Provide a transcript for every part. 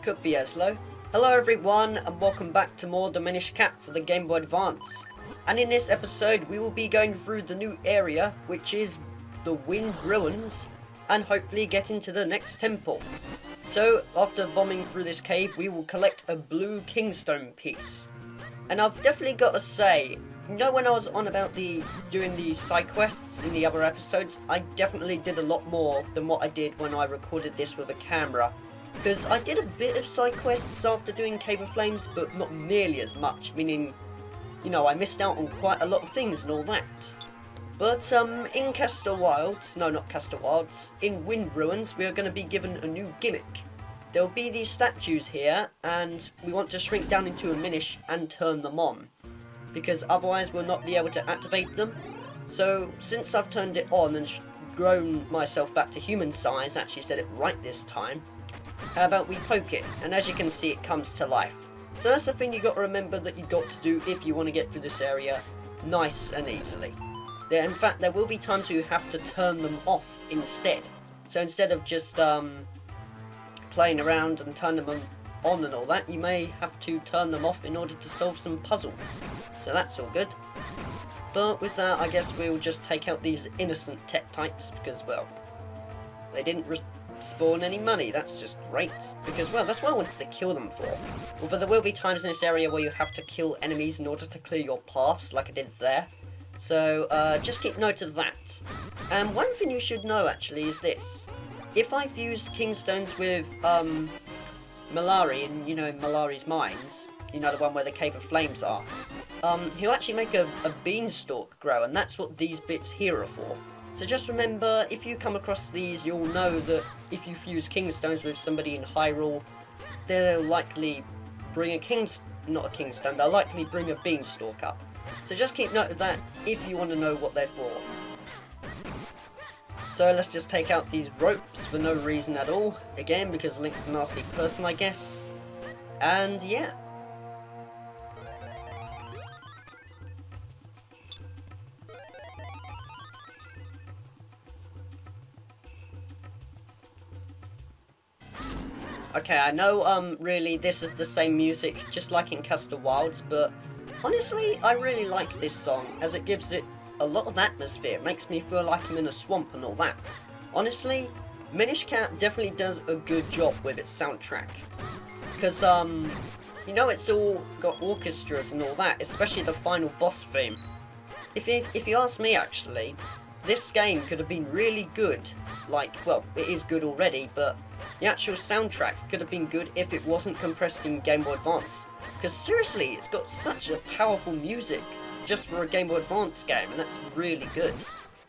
Could be Eslo. Hello everyone and welcome back to more the Minish for the Game Boy Advance. And in this episode we will be going through the new area, which is the Wind Ruins, and hopefully get into the next temple. So after bombing through this cave we will collect a blue Kingstone piece. And I've definitely got to say, you know, when I was on about doing the side quests in the other episodes, I definitely did a lot more than what I did when I recorded this with a camera. Because I did a bit of side quests after doing Cave of Flames, but not nearly as much, meaning, you know, I missed out on quite a lot of things and all that. But in Castor Wilds, no not Castor Wilds, in Wind Ruins we are going to be given a new gimmick. There will be these statues here, and we want to shrink down into a Minish and turn them on, because otherwise we'll not be able to activate them. So since I've turned it on and grown myself back to human size, actually said it right this time, how about we poke it, and as you can see it comes to life. So that's the thing you got to remember that you got to do if you want to get through this area nice and easily. In fact there will be times you have to turn them off instead. So instead of just playing around and turn them on and all that, you may have to turn them off in order to solve some puzzles. So that's all good. But with that I guess we'll just take out these innocent tech types because, well, they didn't spawn any money. That's just great, because, well, that's what I wanted to kill them for. Although there will be times in this area where you have to kill enemies in order to clear your paths, like I did there. So just keep note of that. And one thing you should know actually is this: if I fused Kingstones with Malari, and you know Malari's mines, you know, the one where the Cave of Flames are, he'll actually make a beanstalk grow, and that's what these bits here are for. So just remember, if you come across these, you'll know that if you fuse Kingstones with somebody in Hyrule, they'll likely bring they'll likely bring a beanstalk up. So just keep note of that if you want to know what they're for. So let's just take out these ropes for no reason at all, again because Link's a nasty person I guess, and yeah. Okay, I know, really, this is the same music, just like in Castor Wilds, but honestly, I really like this song, as it gives it a lot of atmosphere. It makes me feel like I'm in a swamp and all that. Honestly, Minish Cap definitely does a good job with its soundtrack. Because, you know, it's all got orchestras and all that, especially the final boss theme. If you ask me, actually, this game could have been really good. Like, well, it is good already, but the actual soundtrack could have been good if it wasn't compressed in Game Boy Advance. Because seriously, it's got such a powerful music just for a Game Boy Advance game, and that's really good.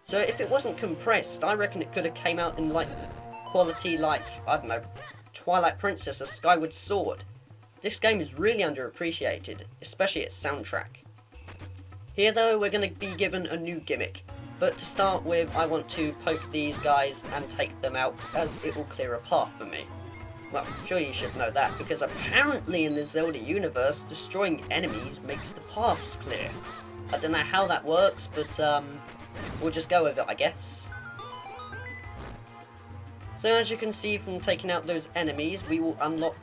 So if it wasn't compressed, I reckon it could have came out in like quality like, I don't know, Twilight Princess or Skyward Sword. This game is really underappreciated, especially its soundtrack. Here though, we're going to be given a new gimmick. But to start with, I want to poke these guys and take them out, as it will clear a path for me. Well, sure you should know that, because apparently in the Zelda universe, destroying enemies makes the paths clear. I don't know how that works, but we'll just go with it, I guess. So as you can see from taking out those enemies, we will unlock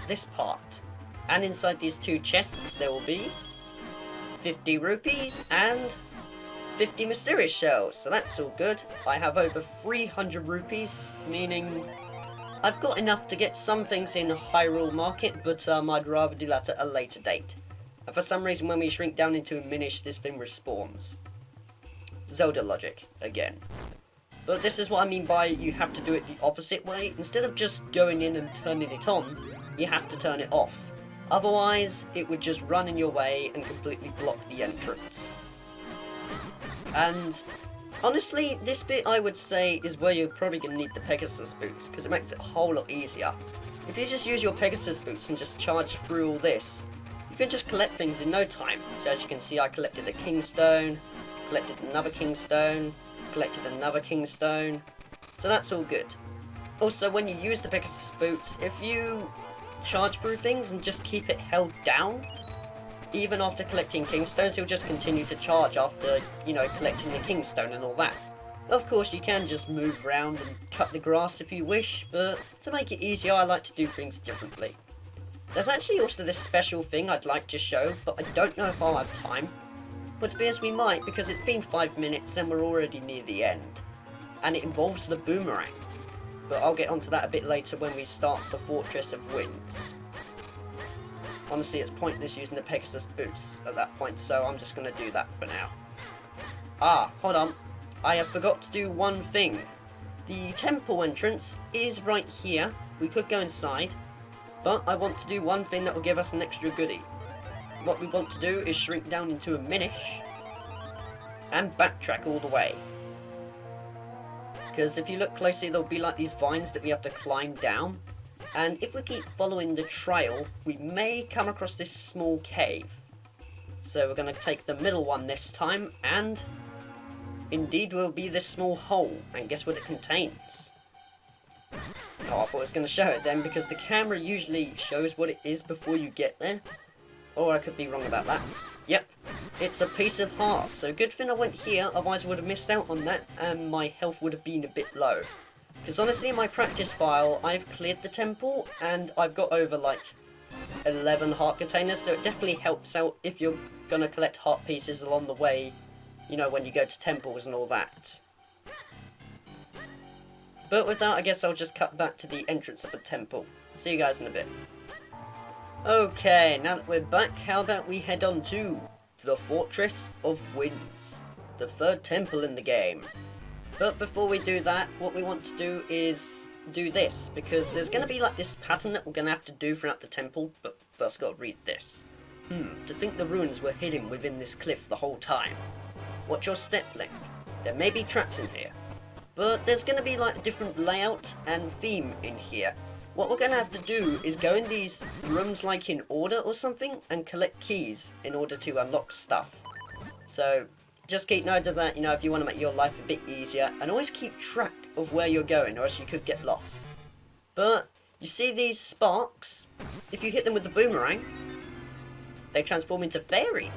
this part. And inside these two chests there will be 50 rupees and 50 mysterious shells, so that's all good. I have over 300 rupees, meaning I've got enough to get some things in Hyrule Market, but I'd rather do that at a later date. And for some reason when we shrink down into a Minish, this thing respawns. Zelda logic, again. But this is what I mean by you have to do it the opposite way. Instead of just going in and turning it on, you have to turn it off. Otherwise, it would just run in your way and completely block the entrance. And honestly, this bit I would say is where you're probably going to need the Pegasus boots, because it makes it a whole lot easier. If you just use your Pegasus boots and just charge through all this, you can just collect things in no time. So as you can see, I collected a Kingstone, collected another Kingstone, collected another Kingstone, so that's all good. Also, when you use the Pegasus boots, if you charge through things and just keep it held down, even after collecting Kingstones, he'll just continue to charge after, you know, collecting the Kingstone and all that. Of course, you can just move around and cut the grass if you wish, but to make it easier, I like to do things differently. There's actually also this special thing I'd like to show, but I don't know if I'll have time. But it appears we might, because it's been 5 minutes and we're already near the end. And it involves the boomerang. But I'll get onto that a bit later when we start the Fortress of Winds. Honestly, it's pointless using the Pegasus boots at that point, so I'm just going to do that for now. Ah, hold on. I have forgot to do one thing. The temple entrance is right here. We could go inside, but I want to do one thing that will give us an extra goodie. What we want to do is shrink down into a Minish and backtrack all the way. Because if you look closely, there'll be like these vines that we have to climb down. And if we keep following the trail, we may come across this small cave. So we're going to take the middle one this time, and indeed will be this small hole. And guess what it contains? Oh, I thought I was going to show it then, because the camera usually shows what it is before you get there. Or I could be wrong about that. Yep, it's a piece of heart. So good thing I went here, otherwise I would have missed out on that, and my health would have been a bit low. Because honestly, in my practice file, I've cleared the temple, and I've got over like 11 heart containers, so it definitely helps out if you're going to collect heart pieces along the way, you know, when you go to temples and all that. But with that, I guess I'll just cut back to the entrance of the temple. See you guys in a bit. Okay, now that we're back, how about we head on to the Fortress of Winds, the third temple in the game. But before we do that, what we want to do is do this, because there's going to be like this pattern that we're going to have to do throughout the temple, but first got to read this. To think the ruins were hidden within this cliff the whole time. Watch your step length. There may be traps in here, but there's going to be like a different layout and theme in here. What we're going to have to do is go in these rooms like in order or something and collect keys in order to unlock stuff. So just keep note of that, you know, if you want to make your life a bit easier, and always keep track of where you're going, or else you could get lost. But you see these sparks? If you hit them with the boomerang, they transform into fairies.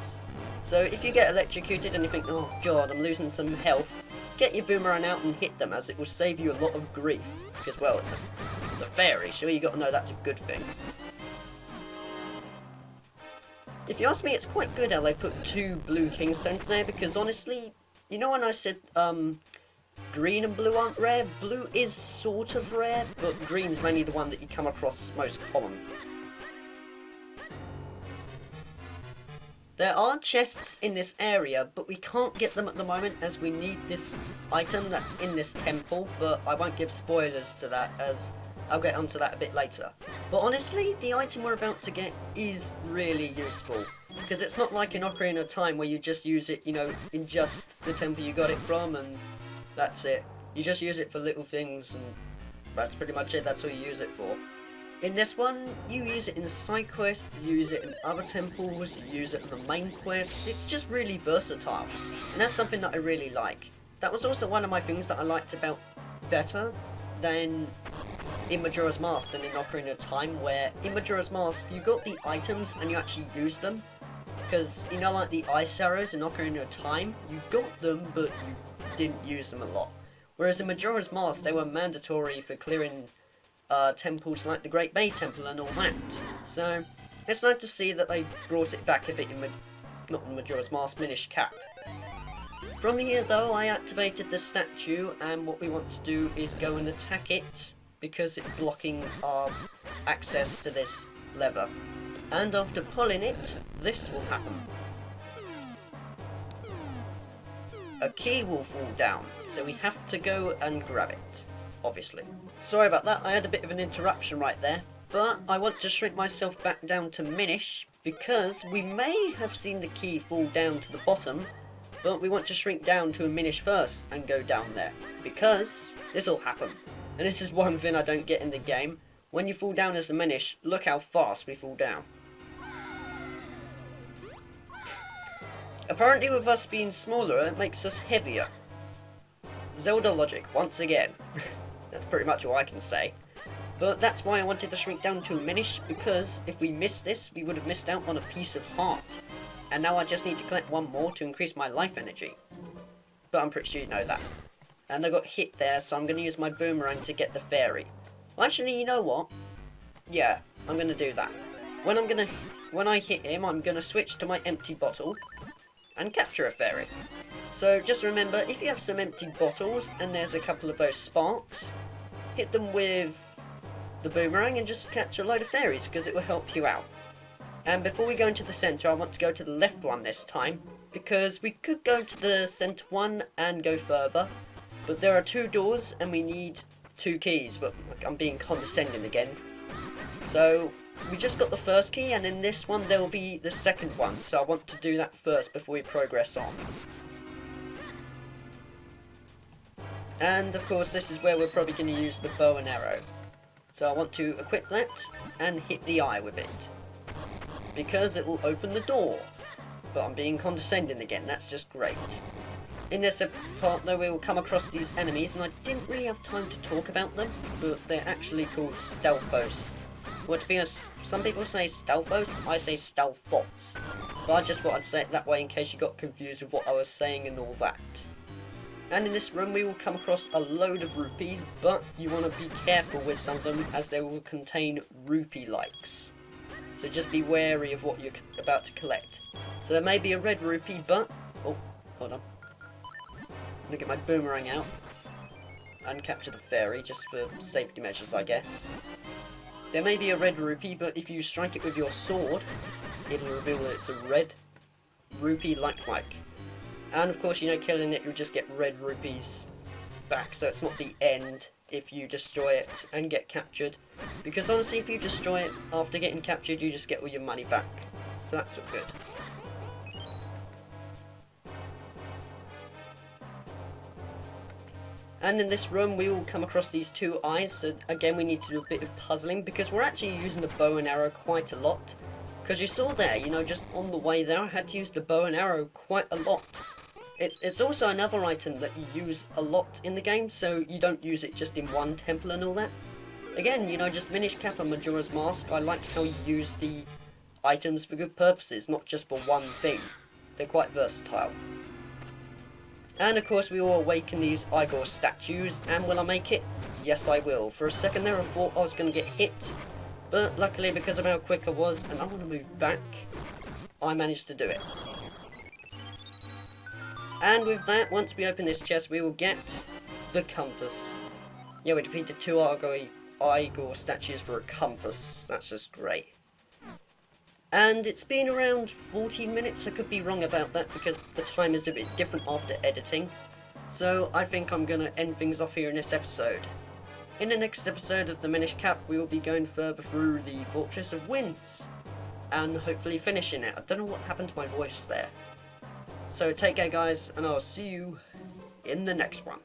So if you get electrocuted and you think, oh god, I'm losing some health, get your boomerang out and hit them, as it will save you a lot of grief. Because, well, it's a fairy, so you got to know that's a good thing. If you ask me, it's quite good how they put 2 blue kingstones there, because honestly, you know when I said green and blue aren't rare? Blue is sort of rare, but green's mainly the one that you come across most common. There are chests in this area, but we can't get them at the moment as we need this item that's in this temple, but I won't give spoilers to that as I'll get onto that a bit later. But honestly, the item we're about to get is really useful, because it's not like in Ocarina of Time where you just use it, you know, in just the temple you got it from and that's it. You just use it for little things and that's pretty much it, that's all you use it for. In this one, you use it in side quests, you use it in other temples, you use it in the main quest. It's just really versatile, and that's something that I really like. That was also one of my things that I liked about better than in Majora's Mask and in Ocarina of Time, where in Majora's Mask you got the items and you actually used them. Because, you know, like the ice arrows in Ocarina of Time, you got them but you didn't use them a lot. Whereas in Majora's Mask they were mandatory for clearing temples like the Great Bay Temple and all that. So it's nice to see that they brought it back a bit in not in Majora's Mask, Minish Cap. From here though, I activated the statue, and what we want to do is go and attack it, because it's blocking our access to this lever. And after pulling it, this will happen. A key will fall down, so we have to go and grab it. Obviously. Sorry about that, I had a bit of an interruption right there, but I want to shrink myself back down to Minish, because we may have seen the key fall down to the bottom, but we want to shrink down to a Minish first and go down there, because this will happen. And this is one thing I don't get in the game. When you fall down as a Minish, look how fast we fall down. Apparently with us being smaller, it makes us heavier. Zelda logic, once again. That's pretty much all I can say. But that's why I wanted to shrink down to a Minish, because if we missed this, we would have missed out on a piece of heart. And now I just need to collect one more to increase my life energy. But I'm pretty sure you know that. And I got hit there, so I'm going to use my boomerang to get the fairy. Well, actually, you know what? Yeah, I'm going to do that. When I hit him, I'm going to switch to my empty bottle and capture a fairy. So just remember, if you have some empty bottles and there's a couple of those sparks, hit them with the boomerang and just catch a load of fairies, because it will help you out. And before we go into the centre, I want to go to the left one this time, because we could go to the centre one and go further, but there are 2 doors and we need 2 keys, but I'm being condescending again. So we just got the first key, and in this one there will be the second one, so I want to do that first before we progress on. And of course this is where we're probably going to use the bow and arrow. So I want to equip that and hit the eye with it, because it will open the door. But I'm being condescending again, that's just great. In this part though, we will come across these enemies, and I didn't really have time to talk about them, but they're actually called stealthos. Well, to be honest, some people say stealthos, I say stealthots. But I just thought I'd say it that way in case you got confused with what I was saying and all that. And in this room we will come across a load of rupees, but you want to be careful with some of them, as they will contain rupee likes. So just be wary of what you're about to collect. So there may be a red rupee, but... oh, hold on. I'm going to get my boomerang out and capture the fairy, just for safety measures, I guess. There may be a red rupee, but if you strike it with your sword, it'll reveal that it's a red rupee like. And of course, you know, killing it, you'll just get red rupees back, so it's not the end if you destroy it and get captured. Because honestly, if you destroy it after getting captured, you just get all your money back. So that's all good. And in this room, we will come across these 2 eyes, so again, we need to do a bit of puzzling, because we're actually using the bow and arrow quite a lot. Because you saw there, you know, just on the way there, I had to use the bow and arrow quite a lot. It's also another item that you use a lot in the game, so you don't use it just in one temple and all that. Again, you know, just Minish Cap on Majora's Mask, I like how you use the items for good purposes, not just for one thing. They're quite versatile. And of course we will awaken these Igor statues, and will I make it? Yes, I will. For a second there I thought I was going to get hit, but luckily, because of how quick I was and I want to move back, I managed to do it. And with that, once we open this chest, we will get the compass. Yeah, we defeated 2 Igor statues for a compass. That's just great. And it's been around 14 minutes. I could be wrong about that, because the time is a bit different after editing. So I think I'm going to end things off here in this episode. In the next episode of the Minish Cap, we will be going further through the Fortress of Winds, and hopefully finishing it. I don't know what happened to my voice there. So take care guys, and I'll see you in the next one.